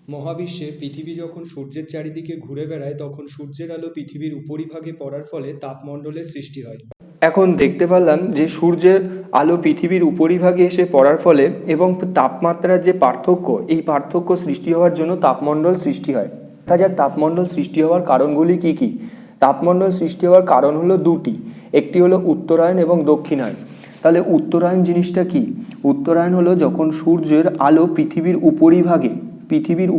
মহাবিশ্বে পৃথিবী যখন সূর্যের চারিদিকে ঘুরে বেড়ায় তখন সূর্যের আলো পৃথিবীর উপরিভাগে পড়ার ফলে তাপমণ্ডলের সৃষ্টি হয়। এখন দেখতে পারলাম যে সূর্যের আলো পৃথিবীর উপরিভাগে এসে পড়ার ফলে এবং তাপমাত্রার যে পার্থক্য, এই পার্থক্য সৃষ্টি হওয়ার জন্য তাপমণ্ডল সৃষ্টি হয়। দেখা যাক তাপমণ্ডল সৃষ্টি হওয়ার কারণগুলি কি কি। তাপমণ্ডল সৃষ্টি হওয়ার কারণ হলো দুটি, একটি হলো উত্তরায়ণ এবং দক্ষিণায়ন। তাহলে উত্তরায়ণ জিনিসটা কি? উত্তরায়ণ হলো যখন সূর্যের আলো পৃথিবীর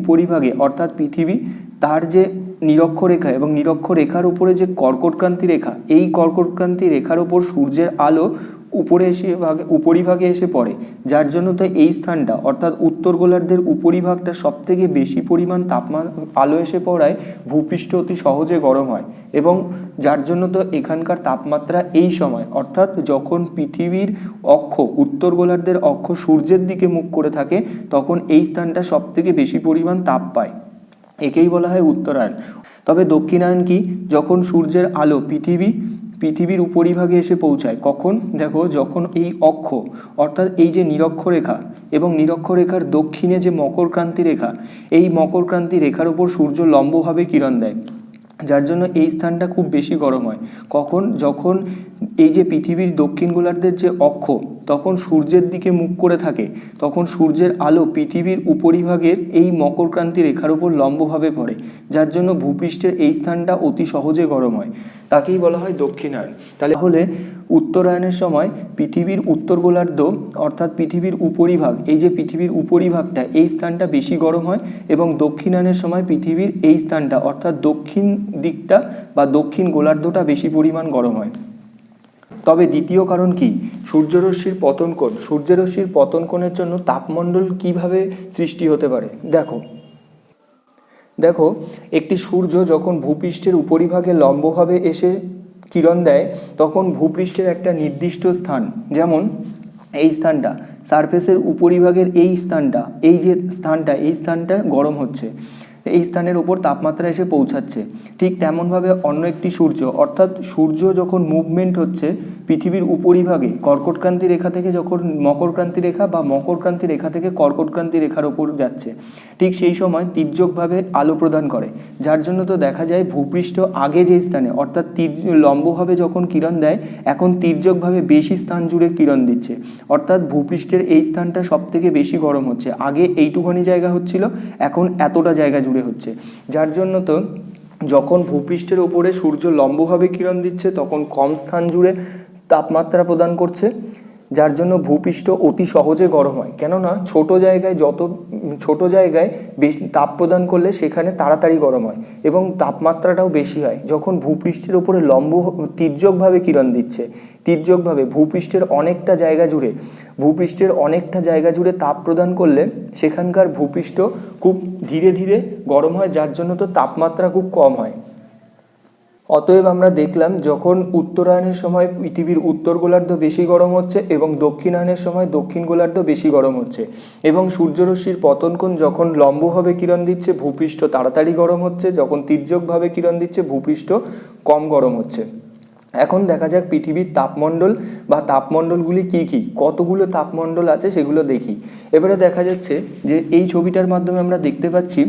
উপরিভাগে অর্থাৎ পৃথিবী তার যে নিরক্ষরেখা এবং নিরক্ষরেখার উপরে যে কর্কটক্রান্তি রেখা, এই কর্কটক্রান্তি রেখার উপর সূর্যের আলো উপরিভাগে এসে পড়ে, যার জন্য তো এই স্থানটা অর্থাৎ উত্তর গোলার্ধের উপরিভাগটা সব থেকে বেশি পরিমাণ আলো এসে পড়ায় ভূপৃষ্ঠ অতি সহজে গরম হয় এবং যার জন্য তো এখানকার তাপমাত্রা এই সময় অর্থাৎ যখন পৃথিবীর অক্ষ, উত্তর গোলার্ধের অক্ষ সূর্যের দিকে মুখ করে থাকে তখন এই স্থানটা সব থেকে বেশি পরিমাণ তাপ পায়, একেই বলা হয় উত্তরায়ণ। তবে দক্ষিণায়ন কি? যখন সূর্যের আলো পৃথিবীর উপরিভাগে এসে পৌঁছায়, কখন? দেখো, যখন এই অক্ষ অর্থাৎ এই যে নিরক্ষরেখা এবং নিরক্ষরেখার দক্ষিণে যে মকরক্রান্তি রেখা, এই মকরক্রান্তি রেখার উপর সূর্য লম্বভাবে কিরণ দেয়, যার জন্য এই স্থানটা খুব বেশি গরম হয়। কখন? যখন এই যে পৃথিবীর দক্ষিণ গোলার্ধের যে অক্ষ তখন সূর্যের দিকে মুখ করে থাকে, তখন সূর্যের আলো পৃথিবীর উপরিভাগের এই মকরক্রান্তি রেখার উপর লম্বভাবে পড়ে, যার জন্য ভূপৃষ্ঠের এই স্থানটা অতি সহজে গরম হয়, তাকেই বলা হয় দক্ষিণায়ন। তাহলে উত্তরায়ণের সময় পৃথিবীর উত্তর গোলার্ধ অর্থাৎ পৃথিবীর উপরিভাগ, এই যে পৃথিবীর উপরিভাগটা, এই স্থানটা বেশি গরম হয় এবং দক্ষিণায়নের সময় পৃথিবীর এই স্থানটা অর্থাৎ দক্ষিণ দিকটা বা দক্ষিণ গোলার্ধটা বেশি পরিমাণ গরম হয়। তবে দ্বিতীয় কারণ কি? সূর্যরশ্মির পতন কোণ। সূর্যরশ্মির পতন কোণের জন্য তাপমণ্ডল কিভাবে সৃষ্টি হতে পারে? দেখো, একটি সূর্য যখন ভূপৃষ্ঠের উপরিভাগে লম্বভাবে এসে কিরণ দেয় তখন ভূপৃষ্ঠের একটা নির্দিষ্ট স্থান, যেমন এই স্থানটা, সারফেসের উপরিভাগের এই স্থানটা গরম হচ্ছে, এই স্থানের উপর তাপমাত্রা এসে পৌঁছাচ্ছে। ঠিক তেমনভাবে অন্য একটি সূর্য অর্থাৎ সূর্য যখন মুভমেন্ট হচ্ছে পৃথিবীর উপরিভাগে কর্কটক্রান্তি রেখা থেকে যখন মকরক্রান্তি রেখা বা মকরক্রান্তি রেখা থেকে কর্কটক্রান্তি রেখার ওপর যাচ্ছে, ঠিক সেই সময় তির্যকভাবে আলো প্রদান করে, যার জন্য তো দেখা যায় ভূপৃষ্ঠ আগে যে স্থানে অর্থাৎ লম্বভাবে যখন কিরণ দেয় এখন তির্যকভাবে বেশি স্থান জুড়ে কিরণ দিচ্ছে, অর্থাৎ ভূপৃষ্ঠের এই স্থানটা সব থেকে বেশি গরম হচ্ছে। আগে এইটুখানি জায়গা হচ্ছিল, এখন এতটা জায়গা জুড়ে হচ্ছে, যার জন্য তো যখন ভূপৃষ্ঠের ওপরে সূর্য লম্বভাবে কিরণ দিচ্ছে তখন কম স্থান জুড়ে তাপমাত্রা প্রদান করছে, যার জন্য ভূপৃষ্ঠ অতি সহজে গরম হয়। কেননা ছোট জায়গায় বেশি তাপ প্রদান করলে সেখানে তাড়াতাড়ি গরম হয় এবং তাপমাত্রাটাও বেশি হয়। যখন ভূপৃষ্ঠের ওপরে তির্যকভাবে কিরণ দিচ্ছে, তির্যকভাবে ভূপৃষ্ঠের অনেকটা জায়গা জুড়ে তাপ প্রদান করলে সেখানকার ভূপৃষ্ঠ খুব ধীরে ধীরে গরম হয়, যার জন্য তো তাপমাত্রা খুব কম হয়। অতএব আমরা দেখলাম যখন উত্তরায়ণের সময় পৃথিবীর উত্তর গোলার্ধ বেশি গরম হচ্ছে এবং দক্ষিণায়নের সময় দক্ষিণ গোলার্ধ বেশি গরম হচ্ছে এবং সূর্যরশ্মির পতন কোণ যখন লম্বভাবে কিরণ দিচ্ছে ভূপৃষ্ঠ তাড়াতাড়ি গরম হচ্ছে, যখন তির্যকভাবে কিরণ দিচ্ছে ভূপৃষ্ঠ কম গরম হচ্ছে। এখন দেখা যাক পৃথিবীর তাপমণ্ডল বা তাপমণ্ডলগুলি কী কী, কতগুলো তাপমণ্ডল আছে সেগুলো দেখি। এবারে দেখা যাচ্ছে যে এই ছবিটার মাধ্যমে আমরা দেখতে পাচ্ছি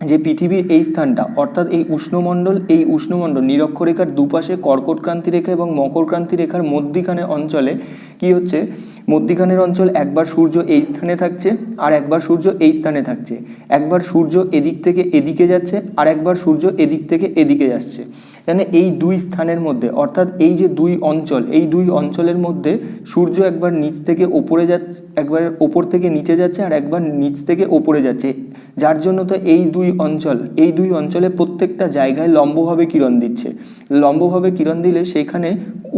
যে পৃথিবীর এই স্থানটা অর্থাৎ এই উষ্ণমণ্ডল নিরক্ষরেখার দুপাশে কর্কটক্রান্তি রেখা এবং মকরক্রান্তি রেখার মধ্যিখানে অঞ্চলে কি হচ্ছে, মধ্যিখানের অঞ্চল একবার সূর্য এই স্থানে থাকছে আর একবার সূর্য এই স্থানে থাকছে, একবার সূর্য এদিক থেকে এদিকে যাচ্ছে আর একবার সূর্য এদিক থেকে এদিকে যাচ্ছে। মানে এই দুই স্থানের মধ্যে অর্থাৎ এই যে দুই অঞ্চলের মধ্যে সূর্য একবার নিচ থেকে ওপরে যাচ্ছে, একবার ওপর থেকে নিচে যাচ্ছে আর একবার নিচ থেকে ওপরে যাচ্ছে, যার জন্য তো এই দুই অঞ্চলে প্রত্যেকটা জায়গায় লম্বভাবে কিরণ দিচ্ছে। লম্বভাবে কিরণ দিলে সেখানে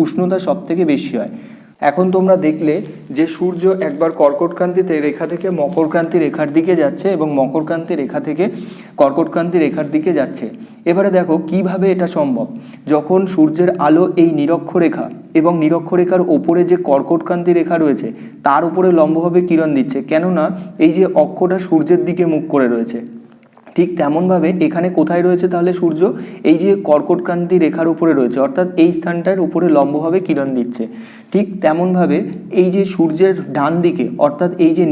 উষ্ণতা সব থেকে বেশি হয়। এখন তোমরা দেখলে যে সূর্য একবার কর্কটক্রান্তি রেখা থেকে মকরক্রান্তি রেখার দিকে যাচ্ছে এবং মকরক্রান্তি রেখা থেকে কর্কটক্রান্তি রেখার দিকে যাচ্ছে। এবারে দেখো কিভাবে এটা সম্ভব। যখন সূর্যের আলো এই নিরক্ষরেখা এবং নিরক্ষরেখার ওপরে যে কর্কটক্রান্তি রেখা রয়েছে তার উপরে লম্বভাবে কিরণ দিচ্ছে, কেননা এই যে অক্ষটা সূর্যের দিকে মুখ করে রয়েছে, ঠিক তেমনভাবে এখানে কোথায় রয়েছে তাহলে সূর্য? এই যে কর্কটক্রান্তি রেখার উপরে রয়েছে, অর্থাৎ এই স্থানটার উপরে লম্বভাবে কিরণ দিচ্ছে। ঠিক তেমনভাবে এই যে সূর্যের ডান দিকে অর্থাৎ এই যে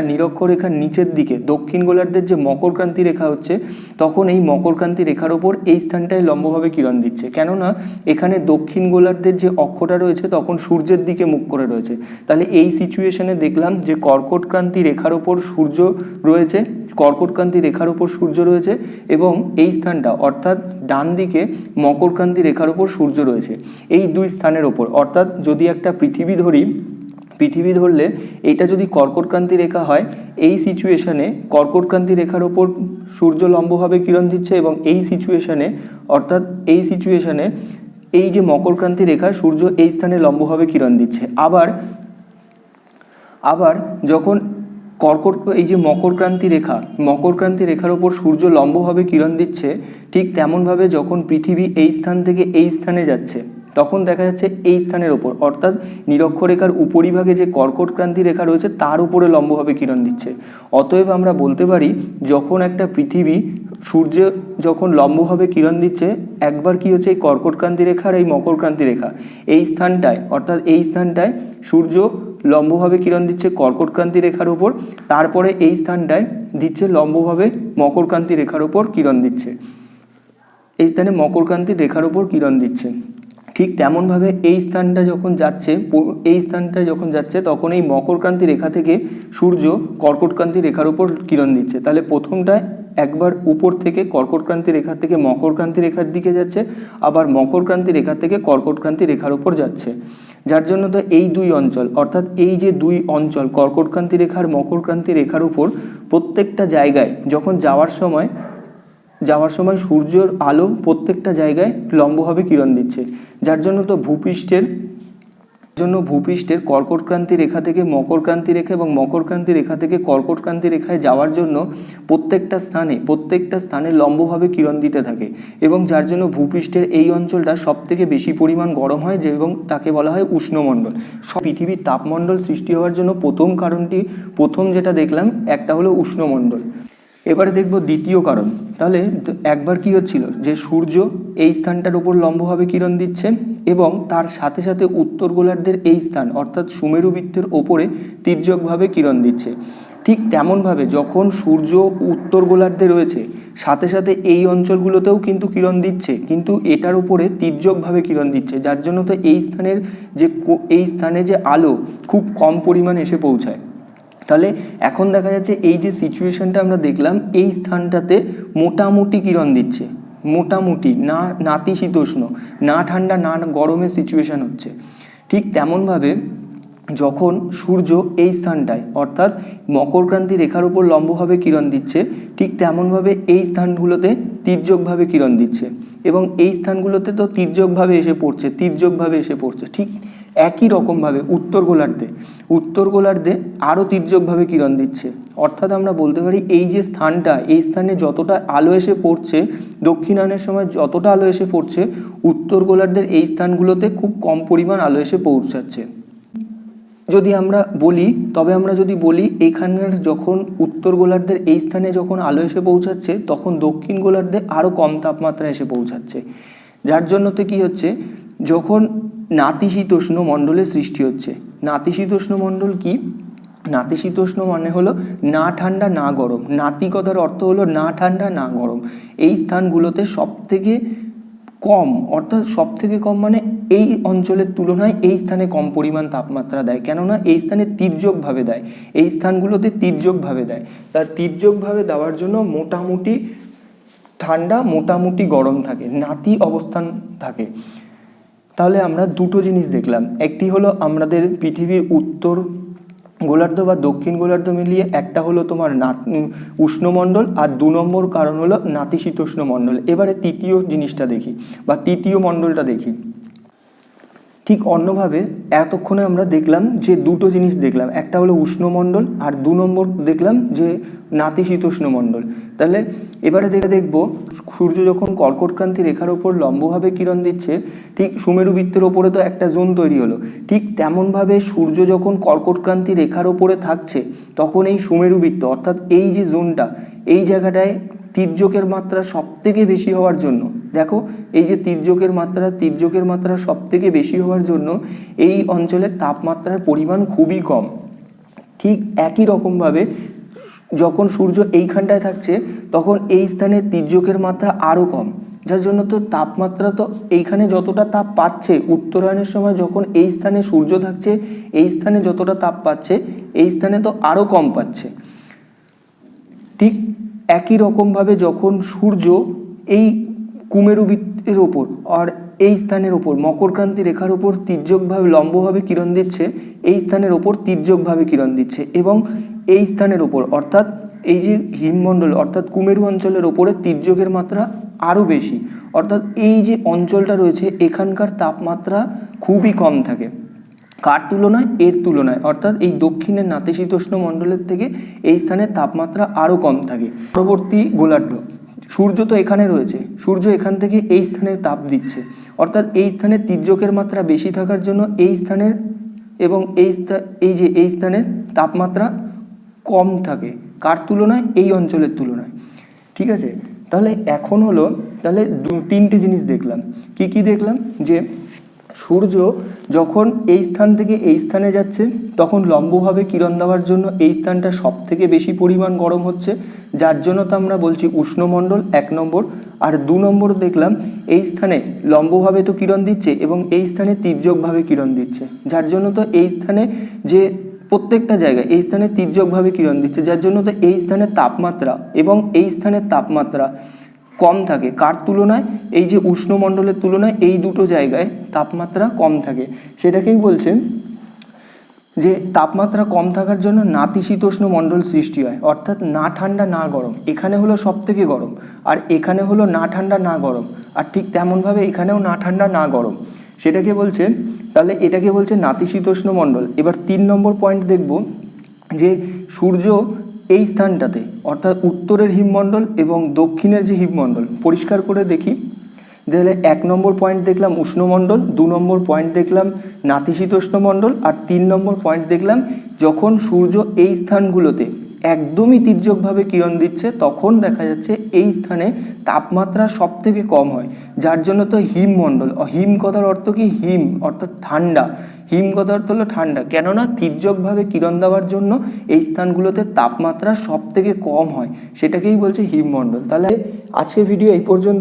নিরক্ষরেখার নিচের দিকে দক্ষিণ গোলার্ধের যে মকরক্রান্তি রেখা হচ্ছে, তখন এই মকরক্রান্তি রেখার ওপর এই স্থানটায় লম্বভাবে কিরণ দিচ্ছে, কেননা এখানে দক্ষিণ গোলার্ধের যে অক্ষটা রয়েছে তখন সূর্যের দিকে মুখ করে রয়েছে। তাহলে এই সিচুয়েশনে দেখলাম যে কর্কটক্রান্তি রেখার ওপর সূর্য রয়েছে, কর্কটক্রান্তি রেখার ওপর সূর্য রয়েছে এবং এই স্থানটা অর্থাৎ ডান দিকে মকরক্রান্তি রেখার ওপর সূর্য রয়েছে। এই দুই স্থানের ওপর অর্থাৎ যদি একটা পৃথিবী ধরলে এইটা যদি কর্কটক্রান্তি রেখা হয়, এই সিচুয়েশনে কর্কটক্রান্তি রেখার ওপর সূর্য লম্বভাবে কিরণ দিচ্ছে এবং এই সিচুয়েশনে এই যে মকরক্রান্তি রেখা সূর্য এই স্থানে লম্বভাবে কিরণ দিচ্ছে। আবার যখন এই যে মকরক্রান্তি রেখার ওপর সূর্য লম্বভাবে কিরণ দিচ্ছে, ঠিক তেমনভাবে যখন পৃথিবী এই স্থান থেকে এই স্থানে যাচ্ছে তখন দেখা যাচ্ছে এই স্থানের ওপর অর্থাৎ নিরক্ষরেখার উপরিভাগে যে কর্কটক্রান্তি রেখা রয়েছে তার উপরে লম্বভাবে কিরণ দিচ্ছে। অতএব আমরা বলতে পারি যখন একটা পৃথিবী সূর্য যখন লম্বভাবে কিরণ দিচ্ছে, একবার কি হচ্ছে এই কর্কটক্রান্তি রেখা আর এই মকরক্রান্তি রেখা এই স্থানটায় সূর্য লম্বভাবে কিরণ দিচ্ছে কর্কটক্রান্তি রেখার উপর, তারপরে এই স্থানটায় দিচ্ছে লম্বভাবে মকরক্রান্তি রেখার উপর কিরণ দিচ্ছে, এই স্থানে মকরক্রান্তি রেখার উপর কিরণ দিচ্ছে। ঠিক তেমনভাবে এই স্থানটা যখন যাচ্ছে তখন এই মকরক্রান্তি রেখা থেকে সূর্য কর্কটক্রান্তি রেখার উপর কিরণ দিচ্ছে। তাহলে প্রথমটায় একবার উপর থেকে কর্কটক্রান্তি রেখা থেকে মকরক্রান্তি রেখার দিকে যাচ্ছে, আবার মকরক্রান্তি রেখা থেকে কর্কটক্রান্তি রেখার উপর যাচ্ছে। যার জন্য তো এই দুই অঞ্চল অর্থাৎ এই যে দুই অঞ্চল কর্কটক্রান্তি রেখার মকরক্রান্তি রেখার উপর প্রত্যেকটা জায়গায় যখন যাওয়ার সময় সূর্যের আলো প্রত্যেকটা জায়গায় লম্বভাবে কিরণ দিচ্ছে। যার জন্য তো ভূপৃষ্ঠের কর্কটক্রান্তি রেখা থেকে মকরক্রান্তি রেখা এবং মকরক্রান্তি রেখা থেকে কর্কটক্রান্তি রেখায় যাওয়ার জন্য প্রত্যেকটা স্থানে লম্বভাবে কিরণ দিতে থাকে এবং যার জন্য ভূপৃষ্ঠের এই অঞ্চলটা সবথেকে বেশি পরিমাণ গরম হয় এবং তাকে বলা হয় উষ্ণমণ্ডল। পৃথিবীর তাপমণ্ডল সৃষ্টি হওয়ার জন্য প্রথম যেটা দেখলাম একটা হলো উষ্ণমণ্ডল। এবারে দেখব দ্বিতীয় কারণ। তাহলে একবার কি হচ্ছিল যে সূর্য এই স্থানটার উপর লম্বভাবে কিরণ দিচ্ছে এবং তার সাথে সাথে উত্তর গোলার্ধের এই স্থান অর্থাৎ সুমেরু বৃত্তের ওপরে তির্যকভাবে কিরণ দিচ্ছে। ঠিক তেমনভাবে যখন সূর্য উত্তর গোলার্ধে রয়েছে সাথে সাথে এই অঞ্চলগুলোতেও কিন্তু কিরণ দিচ্ছে, কিন্তু এটার উপরে তির্যকভাবে কিরণ দিচ্ছে। যার জন্য তো এই স্থানে যে আলো খুব কম পরিমাণে এসে পৌঁছায়। তাহলে এখন দেখা যাচ্ছে এই যে সিচুয়েশনটা আমরা দেখলাম এই স্থানটাতে মোটামুটি কিরণ দিচ্ছে, মোটামুটি, না নাতিশীতোষ্ণ, না ঠান্ডা না গরমের সিচুয়েশন হচ্ছে। ঠিক তেমনভাবে যখন সূর্য এই স্থানটায় অর্থাৎ মকরক্রান্তি রেখার উপর লম্বভাবে কিরণ দিচ্ছে, ঠিক তেমনভাবে এই স্থানগুলোতে তির্যকভাবে কিরণ দিচ্ছে এবং এই স্থানগুলোতে তো তির্যকভাবে এসে পড়ছে। ঠিক একই রকমভাবে উত্তর গোলার্ধে আরও তির্যকভাবে কিরণ দিচ্ছে। অর্থাৎ আমরা বলতে পারি এই যে স্থানটা, এই স্থানে যতটা আলো এসে পড়ছে, দক্ষিণায়নের সময় যতটা আলো এসে পড়ছে, উত্তর গোলার্ধের এই স্থানগুলোতে খুব কম পরিমাণ আলো এসে পৌঁছাচ্ছে। আমরা যদি বলি এখানকার যখন উত্তর গোলার্ধের এই স্থানে যখন আলো এসে পৌঁছাচ্ছে তখন দক্ষিণ গোলার্ধে আরও কম তাপমাত্রা এসে পৌঁছাচ্ছে। যার জন্য তো কি হচ্ছে, যখন নাতিশীতোষ্ণ মণ্ডলের সৃষ্টি হচ্ছে। নাতিশীতোষ্ণ মণ্ডল কি? নাতিশীতোষ্ণ মানে হলো না ঠান্ডা না গরম। নাতি কথার অর্থ হলো না ঠান্ডা না গরম। এই স্থানগুলোতে সবথেকে কম অর্থাৎ সবথেকে কম মানে এই অঞ্চলের তুলনায় এই স্থানে কম পরিমাণ তাপমাত্রা দেয়, কেননা এই স্থানে তির্যকভাবে দেয়, এই স্থানগুলোতে তির্যকভাবে দেয়। তার তির্যকভাবে দেওয়ার জন্য মোটামুটি ঠান্ডা মোটামুটি গরম থাকে, নাতি অবস্থান থাকে। তাহলে আমরা দুটো জিনিস দেখলাম, একটি হলো আমাদের পৃথিবীর উত্তর গোলার্ধ বা দক্ষিণ গোলার্ধ মিলিয়ে একটা হলো তোমার উষ্ণমণ্ডল আর 2 নম্বর কারণ হলো নাতিশীতোষ্ণ মণ্ডল। এবারে তৃতীয় জিনিসটা দেখি বা তৃতীয় মণ্ডলটা দেখি। ঠিক অন্যভাবে এতক্ষণে আমরা দেখলাম যে দুটো জিনিস দেখলাম, একটা হলো উষ্ণমণ্ডল আর 2 নম্বর দেখলাম যে নাতিশীতোষ্ণ মণ্ডল। তাহলে এবারে দেখব সূর্য যখন কর্কটক্রান্তি রেখার ওপর লম্বভাবে কিরণ দিচ্ছে, ঠিক সুমেরু বৃত্তের ওপরে তো একটা জোন তৈরি হলো, ঠিক তেমনভাবে সূর্য যখন কর্কটক্রান্তি রেখার ওপরে থাকছে তখন এই সুমেরু বৃত্ত অর্থাৎ এই যে জোনটা, এই জায়গাটায় তির্যকের মাত্রা সবথেকে বেশি হওয়ার জন্য দেখো এই যে তির্যকের মাত্রা সব থেকে বেশি হওয়ার জন্য এই অঞ্চলের তাপমাত্রার পরিমাণ খুবই কম। ঠিক একই রকমভাবে যখন সূর্য এইখানটায় থাকছে তখন এই স্থানে তির্যকের মাত্রা আরও কম, যার জন্য তো তাপমাত্রা তো এইখানে যতটা তাপ পাচ্ছে উত্তরায়ণের সময় যখন এই স্থানে সূর্য থাকছে এই স্থানে যতটা তাপ পাচ্ছে এই স্থানে তো আরও কম পাচ্ছে। ঠিক একই রকমভাবে যখন সূর্য এই কুমেরু বৃত্তের ওপর আর এই স্থানের ওপর মকরক্রান্তি রেখার ওপর তির্যকভাবে লম্বভাবে কিরণ দিচ্ছে, এই স্থানের ওপর তির্যকভাবে কিরণ দিচ্ছে এবং এই স্থানের ওপর অর্থাৎ এই যে হিমমণ্ডল অর্থাৎ কুমেরু অঞ্চলের ওপরে তির্যকের মাত্রা আরও বেশি, অর্থাৎ এই যে অঞ্চলটা রয়েছে এখানকার তাপমাত্রা খুবই কম থাকে। কার তুলনায়? এর তুলনায়, অর্থাৎ এই দক্ষিণের নাতিশীতোষ্ণ মণ্ডলের থেকে এই স্থানের তাপমাত্রা আরও কম থাকে। পরবর্তী গোলার্ধ, সূর্য তো এখানে রয়েছে, সূর্য এখান থেকে এই স্থানে তাপ দিচ্ছে, অর্থাৎ এই স্থানে তির্যকের মাত্রা বেশি থাকার জন্য এই স্থানের এবং এই স্থানের তাপমাত্রা কম থাকে। কার তুলনায়? এই অঞ্চলের তুলনায়। ঠিক আছে, তাহলে এখন হলো তাহলে তিনটে জিনিস দেখলাম। কি দেখলাম? যে সূর্য যখন এই স্থান থেকে এই স্থানে যাচ্ছে তখন লম্বভাবে কিরণ দেওয়ার জন্য এই স্থানটা সব থেকে বেশি পরিমাণ গরম হচ্ছে, যার জন্য তো আমরা বলছি উষ্ণমণ্ডল 1 নম্বর। আর 2 নম্বর দেখলাম এই স্থানে লম্বভাবে তো কিরণ দিচ্ছে এবং এই স্থানে তির্যকভাবে কিরণ দিচ্ছে, যার জন্য তো এই স্থানে যে প্রত্যেকটা জায়গায় এই স্থানে তির্যকভাবে কিরণ দিচ্ছে, যার জন্য তো এই স্থানের তাপমাত্রা এবং এই স্থানের তাপমাত্রা কম থাকে। কার তুলনায়? এই যে উষ্ণমণ্ডলের তুলনায় এই দুটো জায়গায় তাপমাত্রা কম থাকে। সেটাকেই বলছে যে তাপমাত্রা কম থাকার জন্য নাতিশীতোষ্ণ মণ্ডল সৃষ্টি হয়, অর্থাৎ না ঠান্ডা না গরম। এখানে হলো সব থেকে গরম আর এখানে হলো না ঠান্ডা না গরম, আর ঠিক তেমনভাবে এখানেও না ঠান্ডা না গরম। সেটাকে বলছে, তাহলে এটাকে বলছে নাতিশীতোষ্ণ মণ্ডল। এবার 3 নম্বর পয়েন্ট দেখব যে সূর্য এই স্থানটাতে অর্থাৎ উত্তরের হিমমণ্ডল এবং দক্ষিণের যে হিমমণ্ডল পরিষ্কার করে দেখি, তাহলে 1 নম্বর পয়েন্ট দেখলাম উষ্ণমণ্ডল, 2 নম্বর পয়েন্ট দেখলাম নাতিশীতোষ্ণ মণ্ডল, আর 3 নম্বর পয়েন্ট দেখলাম যখন সূর্য এই স্থানগুলোতে একদমই তির্যকভাবে কিরণ দিচ্ছে তখন দেখা যাচ্ছে এই স্থানে তাপমাত্রা সব থেকে কম হয়, যার জন্য তো হিমমণ্ডল। হিম কথার অর্থ কি? হিম অর্থাৎ ঠান্ডা। হিম কথার অর্থ হলো ঠান্ডা, কেননা তির্যকভাবে কিরণ দেওয়ার জন্য এই স্থানগুলোতে তাপমাত্রা সব থেকে কম হয়, সেটাকেই বলছে হিমমণ্ডল। তাহলে আজকের ভিডিও এই পর্যন্ত।